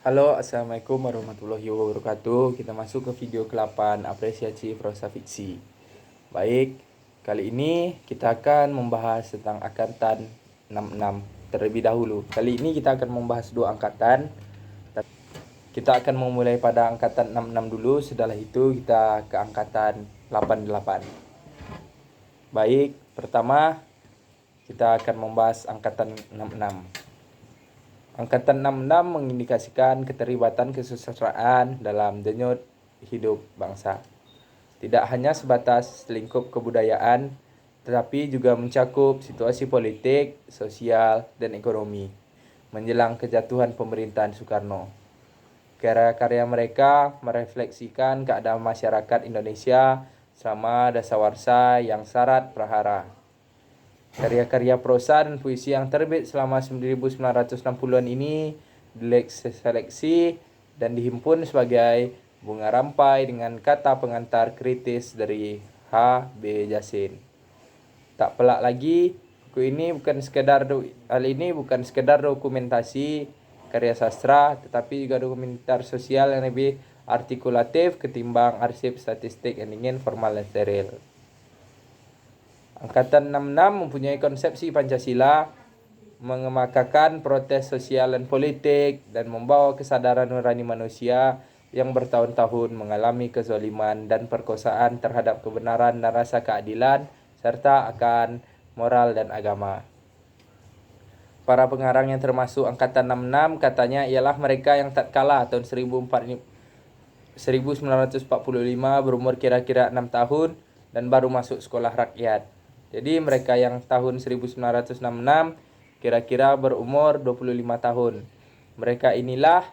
Halo, Assalamualaikum warahmatullahi wabarakatuh. Kita masuk ke video ke-8, apresiasi prosa fiksi. Baik, kali ini kita akan membahas tentang angkatan 66 terlebih dahulu. Kali ini kita akan membahas dua angkatan. Kita akan memulai pada angkatan 66 dulu, setelah itu kita ke angkatan 88. Baik, pertama kita akan membahas angkatan 66. Angkatan 66 mengindikasikan keterlibatan kesusastraan dalam denyut hidup bangsa. Tidak hanya sebatas lingkup kebudayaan, tetapi juga mencakup situasi politik, sosial, dan ekonomi menjelang kejatuhan pemerintahan Soekarno. Karya-karya mereka merefleksikan keadaan masyarakat Indonesia selama dasawarsa yang syarat prahara. Karya-karya prosa dan puisi yang terbit selama 1960-an ini diseleksi dan dihimpun sebagai bunga rampai dengan kata pengantar kritis dari H.B. Jasin. Tak pelak lagi, buku ini bukan sekedar dokumentasi karya sastra, tetapi juga dokumentar sosial yang lebih artikulatif ketimbang arsip statistik yang ingin formal dan steril. Angkatan 66 mempunyai konsepsi Pancasila, mengemukakan protes sosial dan politik, dan membawa kesadaran nurani manusia yang bertahun-tahun mengalami kezaliman dan perkosaan terhadap kebenaran dan rasa keadilan, serta akan moral dan agama. Para pengarang yang termasuk Angkatan 66 katanya ialah mereka yang tatkala tahun 1945 berumur kira-kira 6 tahun dan baru masuk sekolah rakyat. Jadi mereka yang tahun 1966 kira-kira berumur 25 tahun. Mereka inilah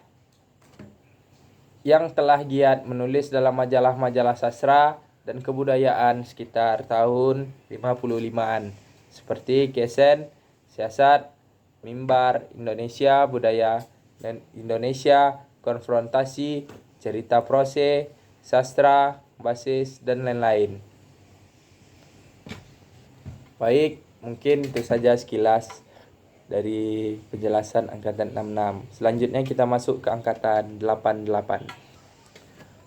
yang telah giat menulis dalam majalah-majalah sastra dan kebudayaan sekitar tahun 55-an. Seperti Kesen, Siasat, Mimbar, Indonesia, Budaya dan Indonesia, Konfrontasi, Cerita Prose, Sastra, Basis, dan lain-lain. Baik, mungkin itu saja sekilas dari penjelasan angkatan 66. Selanjutnya kita masuk ke angkatan 88.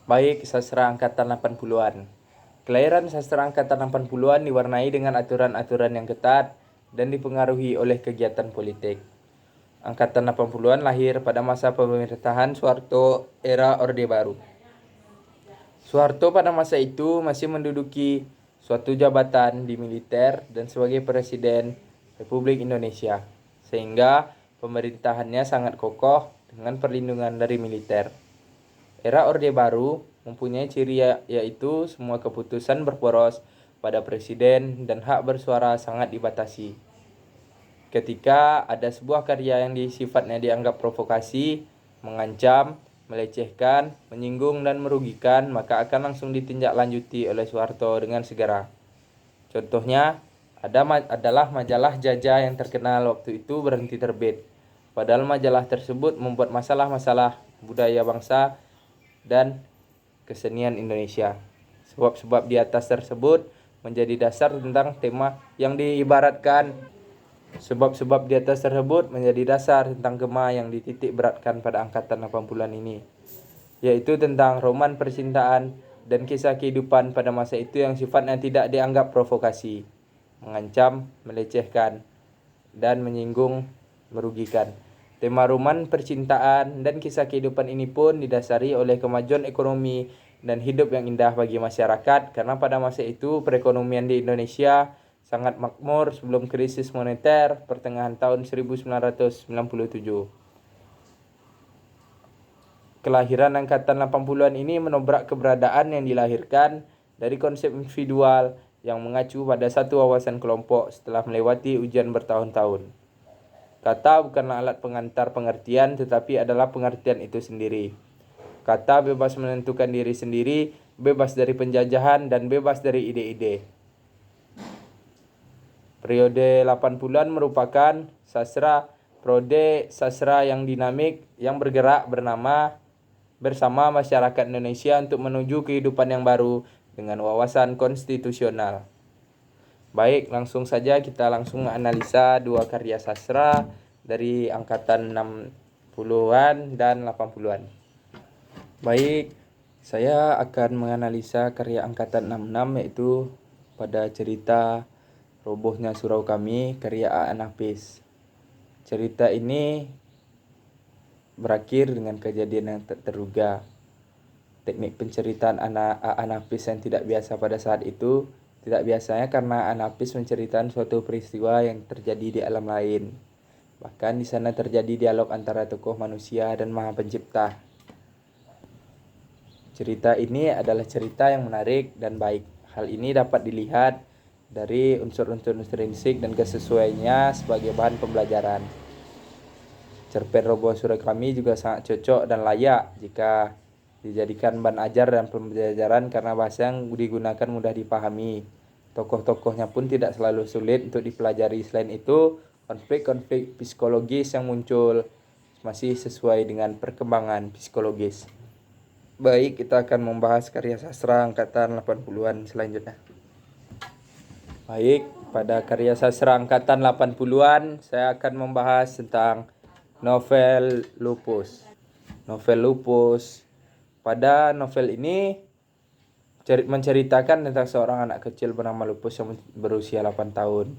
Baik, sastra angkatan 80-an. Kelahiran sastra angkatan 80-an diwarnai dengan aturan-aturan yang ketat dan dipengaruhi oleh kegiatan politik. Angkatan 80-an lahir pada masa pemerintahan Soeharto era Orde Baru. Soeharto pada masa itu masih menduduki suatu jabatan di militer dan sebagai Presiden Republik Indonesia, sehingga pemerintahannya sangat kokoh dengan perlindungan dari militer. Era Orde Baru mempunyai ciri yaitu semua keputusan berporos pada presiden dan hak bersuara sangat dibatasi. Ketika ada sebuah karya yang sifatnya dianggap provokasi, mengancam, melecehkan, menyinggung, dan merugikan, maka akan langsung ditindaklanjuti oleh Soeharto dengan segera. Contohnya, adalah majalah Jajah yang terkenal waktu itu berhenti terbit. Padahal majalah tersebut membuat masalah-masalah budaya bangsa dan kesenian Indonesia. Sebab-sebab di atas tersebut menjadi dasar tentang tema yang diibaratkan. Sebab-sebab di atas tersebut menjadi dasar tentang gema yang dititik beratkan pada angkatan 80-an ini, yaitu tentang roman percintaan dan kisah kehidupan pada masa itu yang sifatnya tidak dianggap provokasi, mengancam, melecehkan, dan menyinggung, merugikan. Tema roman percintaan dan kisah kehidupan ini pun didasari oleh kemajuan ekonomi dan hidup yang indah bagi masyarakat, karena pada masa itu perekonomian di Indonesia sangat makmur sebelum krisis moneter pertengahan tahun 1997. Kelahiran angkatan 80-an ini menobrak keberadaan yang dilahirkan dari konsep individual yang mengacu pada satu wawasan kelompok setelah melewati ujian bertahun-tahun. Kata bukanlah alat pengantar pengertian, tetapi adalah pengertian itu sendiri. Kata bebas menentukan diri sendiri, bebas dari penjajahan, dan bebas dari ide-ide. Periode 80-an merupakan periode sastra yang dinamik yang bergerak bersama masyarakat Indonesia untuk menuju kehidupan yang baru dengan wawasan konstitusional. Baik, langsung saja kita langsung analisa dua karya sastra dari angkatan 80 70-an dan 80-an. Baik, saya akan menganalisa karya angkatan 66 yaitu pada cerita Robohnya Surau Kami karya A.A. Nafis. Cerita ini berakhir dengan kejadian yang tak terduga. Teknik penceritaan A.A. Nafis yang tidak biasa pada saat itu. Tidak biasanya karena A.A. Nafis menceritakan suatu peristiwa yang terjadi di alam lain. Bahkan di sana terjadi dialog antara tokoh manusia dan Maha Pencipta. Cerita ini adalah cerita yang menarik dan baik. Hal ini dapat dilihat dari unsur-unsur intrinsik dan kesesuaiannya sebagai bahan pembelajaran. Cerpen Roboh Surau Kami juga sangat cocok dan layak jika dijadikan bahan ajar dan pembelajaran karena bahasa yang digunakan mudah dipahami. Tokoh-tokohnya pun tidak selalu sulit untuk dipelajari. Selain itu, konflik-konflik psikologis yang muncul masih sesuai dengan perkembangan psikologis. Baik, kita akan membahas karya sastra angkatan 80-an selanjutnya. Baik, pada karya sastra angkatan 80-an saya akan membahas tentang novel Lupus. Novel Lupus. Pada novel ini menceritakan tentang seorang anak kecil bernama Lupus yang berusia 8 tahun.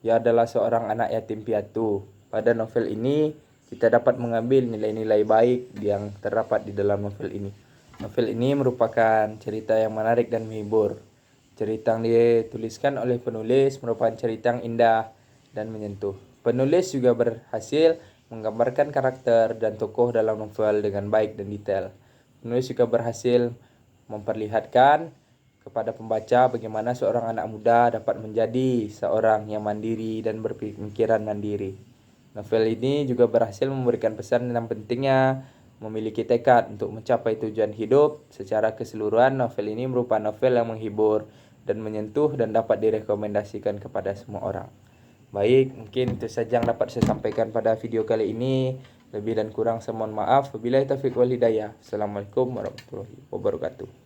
Ia adalah seorang anak yatim piatu. Pada novel ini kita dapat mengambil nilai-nilai baik yang terdapat di dalam novel ini. Novel ini merupakan cerita yang menarik dan menghibur. Cerita yang dituliskan oleh penulis merupakan cerita yang indah dan menyentuh. Penulis juga berhasil menggambarkan karakter dan tokoh dalam novel dengan baik dan detail. Penulis juga berhasil memperlihatkan kepada pembaca bagaimana seorang anak muda dapat menjadi seorang yang mandiri dan berpikiran mandiri. Novel ini juga berhasil memberikan pesan tentang pentingnya memiliki tekad untuk mencapai tujuan hidup. Secara keseluruhan, novel ini merupakan novel yang menghibur dan menyentuh dan dapat direkomendasikan kepada semua orang. Baik, mungkin itu saja yang dapat saya sampaikan pada video kali ini. Lebih dan kurang saya mohon maaf. Wabillahi taufiq wal hidayah. Assalamualaikum warahmatullahi wabarakatuh.